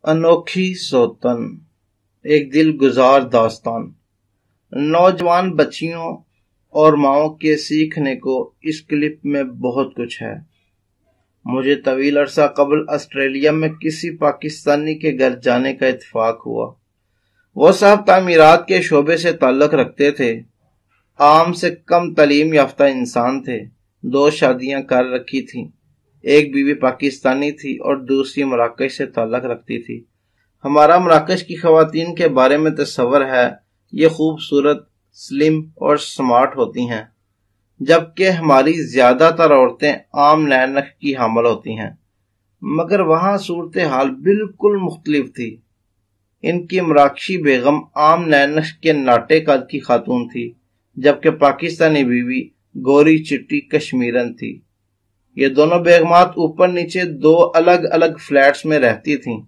انوکھی سوتن، ایک دل گزار داستان۔ نوجوان بچیوں اور ماؤں کے سیکھنے کو اس کلپ میں بہت کچھ ہے۔ مجھے طویل عرصہ قبل آسٹریلیا میں کسی پاکستانی کے گھر جانے کا اتفاق ہوا۔ وہ صاحب تعمیرات کے شعبے سے تعلق رکھتے تھے، عام سے کم تعلیم یافتہ انسان تھے، 2 شادیاں کر رکھی تھیں، ایک بیوی پاکستانی تھی اور دوسری مراکش سے تعلق رکھتی تھی۔ ہمارا مراکش کی خواتین کے بارے میں تصور ہے، یہ خوبصورت، سلم اور سمارٹ ہوتی ہیں، جبکہ ہماری زیادہ تر عورتیں عام نین نقش کی حامل ہوتی ہیں۔ مگر وہاں صورتحال بالکل مختلف تھی۔ ان کی مراکشی بیگم عام نین نقش کے ناٹے قد کی خاتون تھی، جبکہ پاکستانی بیوی گوری چٹی کشمیرن تھی۔ یہ دونوں بیگمات اوپر نیچے 2 الگ الگ فلیٹس میں رہتی تھیں۔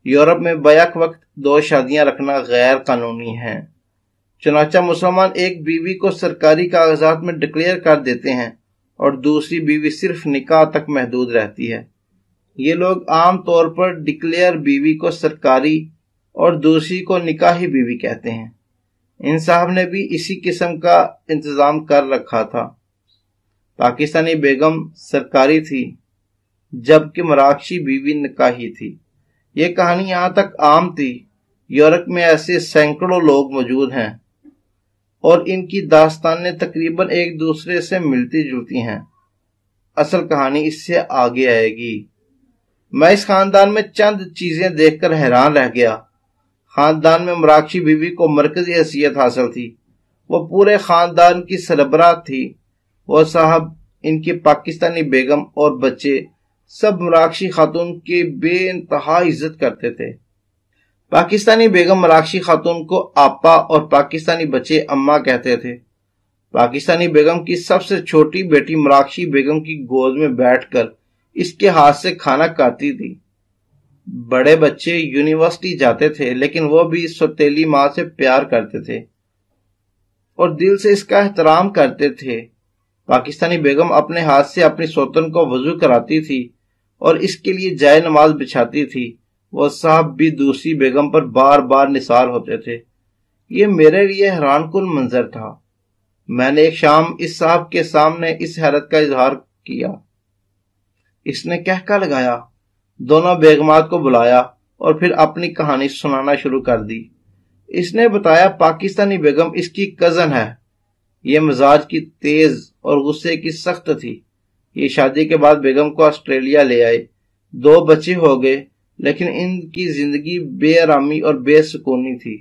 یورپ میں بیک وقت 2 شادیاں رکھنا غیر قانونی ہے، چنانچہ مسلمان ایک بیوی کو سرکاری کاغذات میں ڈکلیئر کر دیتے ہیں اور دوسری بیوی صرف نکاح تک محدود رہتی ہے۔ یہ لوگ عام طور پر ڈکلیئر بیوی کو سرکاری اور دوسری کو نکاحی بیوی کہتے ہیں۔ ان صاحب نے بھی اسی قسم کا انتظام کر رکھا تھا۔ پاکستانی بیگم سرکاری تھی، جبکہ مراکشی بیوی نکاحی تھی۔ یہ کہانی یہاں تک عام تھی، یورپ میں ایسے سینکڑوں لوگ موجود ہیں اور ان کی داستانیں تقریباً ایک دوسرے سے ملتی جلتی ہیں۔ اصل کہانی اس سے آگے آئے گی۔ میں اس خاندان میں چند چیزیں دیکھ کر حیران رہ گیا۔ خاندان میں مراکشی بیوی کو مرکزی حیثیت حاصل تھی، وہ پورے خاندان کی سربراہ تھی۔ وہ صاحب، ان کی پاکستانی بیگم اور بچے سب مراکشی خاتون کی بے انتہا عزت کرتے تھے۔ پاکستانی بیگم مراکشی خاتون کو آپا اور پاکستانی بچے اماں کہتے تھے۔ پاکستانی بیگم کی سب سے چھوٹی بیٹی مراکشی بیگم کی گود میں بیٹھ کر اس کے ہاتھ سے کھانا کھاتی تھی۔ بڑے بچے یونیورسٹی جاتے تھے، لیکن وہ بھی سوتیلی ماں سے پیار کرتے تھے اور دل سے اس کا احترام کرتے تھے۔ پاکستانی بیگم اپنے ہاتھ سے اپنی سوتن کو وضو کراتی تھی اور اس کے لیے جائے نماز بچھاتی تھی۔ وہ صاحب بھی دوسری بیگم پر بار بار نثار ہوتے تھے۔ یہ میرے لیے حیران کن منظر تھا۔ میں نے ایک شام اس صاحب کے سامنے اس حیرت کا اظہار کیا۔ اس نے کہکا لگایا، دونوں بیگمات کو بلایا اور پھر اپنی کہانی سنانا شروع کر دی۔ اس نے بتایا پاکستانی بیگم اس کی کزن ہے۔ یہ مزاج کی تیز اور غصے کی سخت تھی۔ یہ شادی کے بعد بیگم کو آسٹریلیا لے آئے، 2 بچے ہو گئے، لیکن ان کی زندگی بے آرامی اور بے سکونی تھی۔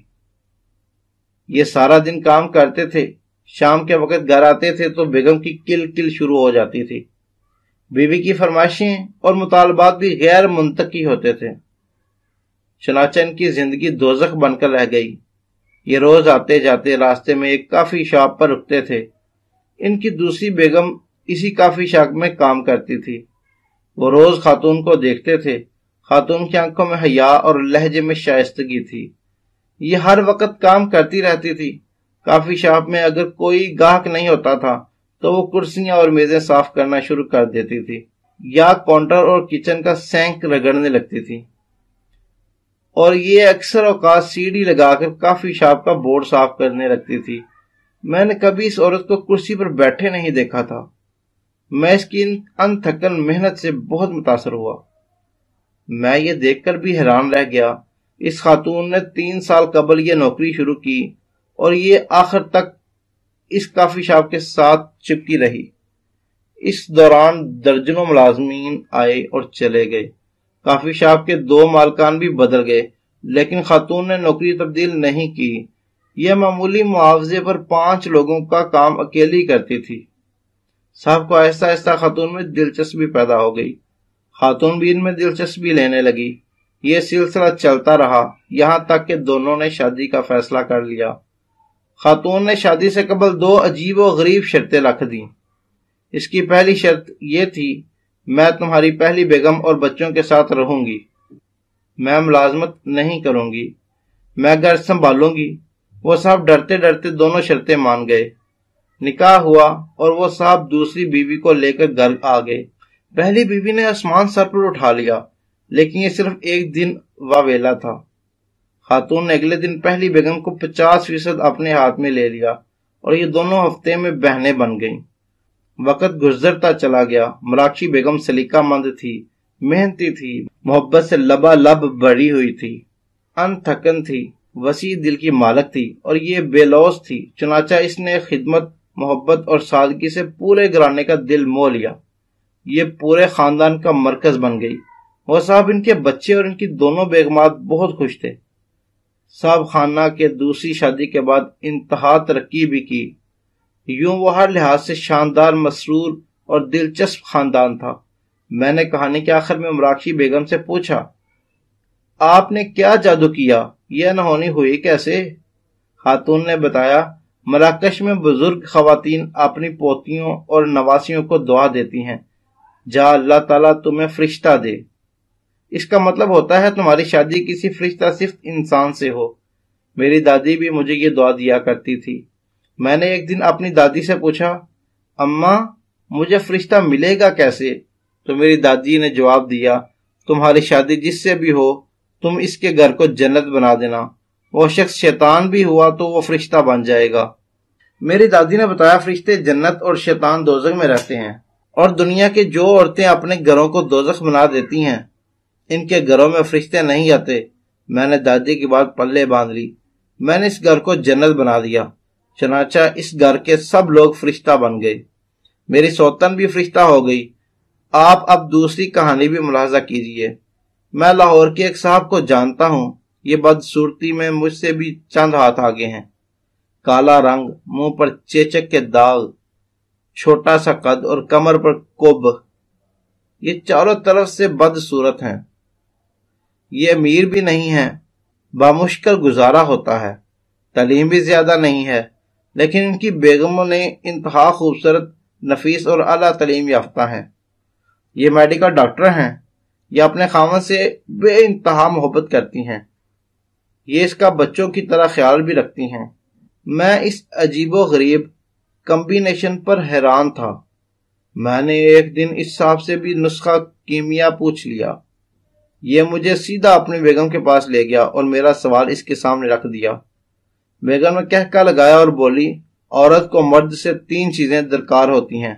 یہ سارا دن کام کرتے تھے، شام کے وقت گھر آتے تھے تو بیگم کی کل کل شروع ہو جاتی تھی۔ بیوی کی فرمائشیں اور مطالبات بھی غیر منطقی ہوتے تھے، چنانچہ ان کی زندگی دوزخ بن کر رہ گئی۔ یہ روز آتے جاتے راستے میں ایک کافی شاپ پر رکتے تھے۔ ان کی دوسری بیگم اسی کافی شاپ میں کام کرتی تھی۔ وہ روز خاتون کو دیکھتے تھے۔ خاتون کی آنکھوں میں حیا اور لہجے میں شائستگی تھی۔ یہ ہر وقت کام کرتی رہتی تھی۔ کافی شاپ میں اگر کوئی گاہک نہیں ہوتا تھا تو وہ کرسیاں اور میزیں صاف کرنا شروع کر دیتی تھی یا کاؤنٹر اور کچن کا سینک رگڑنے لگتی تھی، اور یہ اکثر اوقات سیڑھی لگا کر کافی شاپ کا بورڈ صاف کرنے لگتی تھی۔ میں نے کبھی اس عورت کو کرسی پر بیٹھے نہیں دیکھا تھا۔ میں اس کی ان تھکن محنت سے بہت متاثر ہوا۔ میں یہ دیکھ کر بھی حیران رہ گیا۔ اس خاتون نے 3 سال قبل یہ نوکری شروع کی اور یہ آخر تک اس کافی شاپ کے ساتھ چپکی رہی۔ اس دوران درجنوں ملازمین آئے اور چلے گئے۔ کافی شاپ کے 2 مالکان بھی بدل گئے، لیکن خاتون نے نوکری تبدیل نہیں کی۔ یہ معمولی معاوضے پر 5 لوگوں کا کام اکیلی کرتی تھی۔ صاحب کو آہستہ آہستہ خاتون میں دلچسپی پیدا ہو گئی۔ خاتون بھی ان میں دلچسپی لینے لگی۔ یہ سلسلہ چلتا رہا، یہاں تک کہ دونوں نے شادی کا فیصلہ کر لیا۔ خاتون نے شادی سے قبل 2 عجیب و غریب شرطیں رکھ دیں۔ اس کی پہلی شرط یہ تھی، میں تمہاری پہلی بیگم اور بچوں کے ساتھ رہوں گی، میں ملازمت نہیں کروں گی، میں گھر سنبھالوں گی۔ وہ صاحب ڈرتے ڈرتے دونوں شرطیں مان گئے۔ نکاح ہوا اور وہ صاحب دوسری بیوی کو لے کر گھر آ گئے۔ پہلی بیوی نے آسمان سر پر اٹھا لیا۔ لیکن یہ صرف ایک دن واویلا تھا۔ خاتون نے اگلے دن پہلی بیگم کو 50% اپنے ہاتھ میں لے لیا اور یہ دونوں ہفتے میں بہنیں بن گئیں۔ وقت گزرتا چلا گیا۔ مراکشی بیگم سلیقہ مند تھی، محنتی تھی، محبت سے لبالب بڑھی ہوئی تھی، انتھکن تھی، وسیع دل کی مالک تھی اور یہ بے لوث تھی۔ چنانچہ اس نے خدمت، محبت اور سادگی سے پورے گھرانے کا دل موہ لیا۔ یہ پورے خاندان کا مرکز بن گئی۔ وہ صاحب ان کے بچے اور ان کی دونوں بیگمات بہت خوش تھے۔ صاحب خانہ کے دوسری شادی کے بعد انتہا ترقی بھی کی۔ یوں وہ ہر لحاظ سے شاندار، مسرور اور دلچسپ خاندان تھا۔ میں نے کہانی کے آخر میں مراکشی بیگم سے پوچھا، آپ نے کیا جادو کیا؟ یہ انہونی ہوئی کیسے؟ خاتون نے بتایا، مراکش میں بزرگ خواتین اپنی پوتیوں اور نواسیوں کو دعا دیتی ہیں، جا اللہ تعالیٰ تمہیں فرشتہ دے۔ اس کا مطلب ہوتا ہے تمہاری شادی کسی فرشتہ صفت انسان سے ہو۔ میری دادی بھی مجھے یہ دعا دیا کرتی تھی۔ میں نے ایک دن اپنی دادی سے پوچھا، اماں مجھے فرشتہ ملے گا کیسے؟ تو میری دادی نے جواب دیا، تمہاری شادی جس سے بھی ہو تم اس کے گھر کو جنت بنا دینا۔ وہ شخص شیطان بھی ہوا تو وہ فرشتہ بن جائے گا۔ میری دادی نے بتایا، فرشتے جنت اور شیطان دوزخ میں رہتے ہیں، اور دنیا کے جو عورتیں اپنے گھروں کو دوزخ بنا دیتی ہیں ان کے گھروں میں فرشتے نہیں آتے۔ میں نے دادی کی بات پلے باندھ لی۔ میں نے اس گھر کو جنت بنا دیا۔ چنانچہ اس گھر کے سب لوگ فرشتہ بن گئے۔ میری سوتن بھی فرشتہ ہو گئی۔ آپ اب دوسری کہانی بھی ملاحظہ کیجئے۔ میں لاہور کے ایک صاحب کو جانتا ہوں۔ یہ بدصورتی میں مجھ سے بھی چند ہاتھ آگے ہیں۔ کالا رنگ، منہ پر چیچک کے داغ، چھوٹا سا قد اور کمر پر کوب، یہ چاروں طرف سے بدصورت ہیں۔ یہ امیر بھی نہیں ہیں، بامشکل گزارا ہوتا ہے، تعلیم بھی زیادہ نہیں ہے، لیکن ان کی بیگموں نے انتہا خوبصورت، نفیس اور اعلیٰ تعلیم یافتہ ہیں۔ یہ میڈیکل ڈاکٹر ہیں۔ یہ اپنے خاوند سے بے انتہا محبت کرتی ہیں۔ یہ اس کا بچوں کی طرح خیال بھی رکھتی ہیں۔ میں اس عجیب و غریب کمبینیشن پر حیران تھا۔ میں نے ایک دن اس صاحب سے بھی نسخہ کیمیا پوچھ لیا۔ یہ مجھے سیدھا اپنی بیگم کے پاس لے گیا اور میرا سوال اس کے سامنے رکھ دیا۔ بیگم نے کہکا لگایا اور بولی، عورت کو مرد سے 3 چیزیں درکار ہوتی ہیں،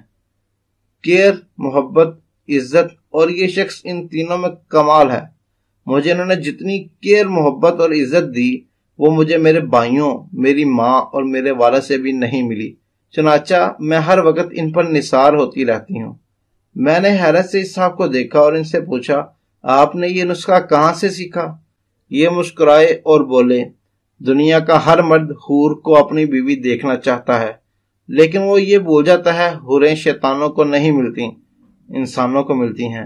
کیئر، محبت، عزت، اور یہ شخص ان تینوں میں کمال ہے۔ مجھے انہوں نے جتنی کیئر، محبت اور عزت دی وہ مجھے میرے بھائیوں، میری ماں اور میرے والد سے بھی نہیں ملی۔ چنانچہ میں ہر وقت ان پر نثار ہوتی رہتی ہوں۔ میں نے حیرت سے اس صاحب کو دیکھا اور ان سے پوچھا، آپ نے یہ نسخہ کہاں سے سیکھا؟ یہ مسکرائے اور بولے، دنیا کا ہر مرد حور کو اپنی بیوی دیکھنا چاہتا ہے، لیکن وہ یہ بھول جاتا ہے حوریں شیطانوں کو نہیں ملتی، انسانوں کو ملتی ہیں۔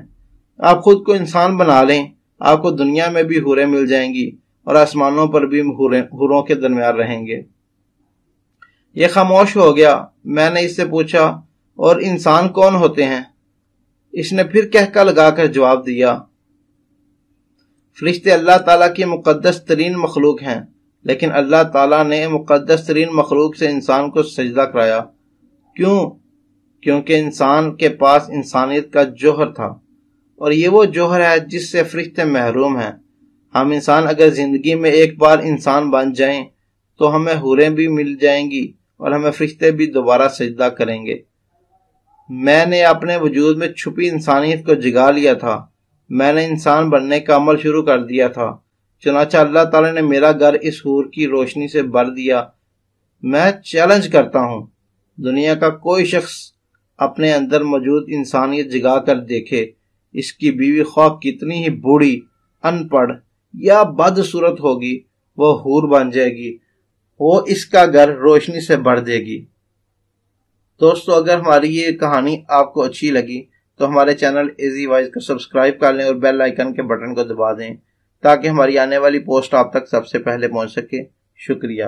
آپ خود کو انسان بنا لیں، آپ کو دنیا میں بھی حوریں مل جائیں گی اور آسمانوں پر بھی حوروں کے درمیان رہیں گے۔ یہ خاموش ہو گیا۔ میں نے اس سے پوچھا، اور انسان کون ہوتے ہیں؟ اس نے پھر کہکا لگا کر جواب دیا، فرشتے اللہ تعالیٰ کی مقدس ترین مخلوق ہیں، لیکن اللہ تعالیٰ نے مقدس ترین مخلوق سے انسان کو سجدہ کرایا۔ کیوں؟ کیونکہ انسان کے پاس انسانیت کا جوہر تھا، اور یہ وہ جوہر ہے جس سے فرشتے محروم ہیں۔ ہم انسان اگر زندگی میں ایک بار انسان بن جائیں تو ہمیں حوریں بھی مل جائیں گی اور ہمیں فرشتے بھی دوبارہ سجدہ کریں گے۔ میں نے اپنے وجود میں چھپی انسانیت کو جگا لیا تھا۔ میں نے انسان بننے کا عمل شروع کر دیا تھا۔ چنانچہ اللہ تعالیٰ نے میرا گھر اس حور کی روشنی سے بھر دیا۔ میں چیلنج کرتا ہوں، دنیا کا کوئی شخص اپنے اندر موجود انسانیت جگا کر دیکھے، اس کی بیوی خواہ کتنی ہی بوڑھی، ان پڑھ یا بدصورت ہوگی، وہ حور بن جائے گی، وہ اس کا گھر روشنی سے بھر دے گی۔ دوستو، اگر ہماری یہ کہانی آپ کو اچھی لگی تو ہمارے چینل ایزی وائز کو سبسکرائب کر لیں اور بیل آئیکن کے بٹن کو دبا دیں تاکہ ہماری آنے والی پوسٹ آپ تک سب سے پہلے پہنچ سکے۔ شکریہ۔